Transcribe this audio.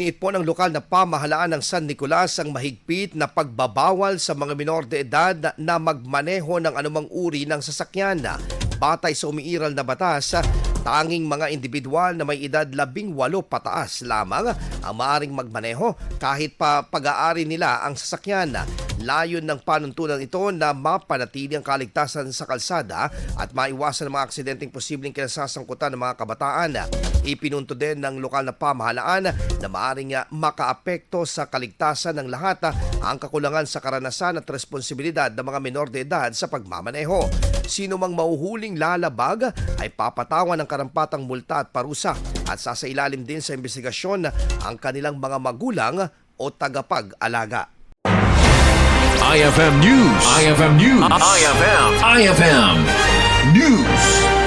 Iniit po ng lokal na pamahalaan ng San Nicolas ang mahigpit na pagbabawal sa mga minor de edad na magmaneho ng anumang uri ng sasakyan. Batay sa umiiral na batas, tanging mga individual na may edad 18 pataas lamang ang maaaring magmaneho kahit pa pag-aari nila ang sasakyan. Layon ng panuntunan ito na mapanatili ang kaligtasan sa kalsada at maiwasan ang mga aksidenteng posibleng kinasasangkutan ng mga kabataan. Ipinunto din ng lokal na pamahalaan na maaaring makaapekto sa kaligtasan ng lahat ang kakulangan sa karanasan at responsibilidad ng mga menor de edad sa pagmamaneho. Sino mang mauhuling lalabag ay papatawan ng karampatang multa at parusa at sasailalim din sa investigasyon ang kanilang mga magulang o tagapag-alaga. IFM News. IFM News. IFM News.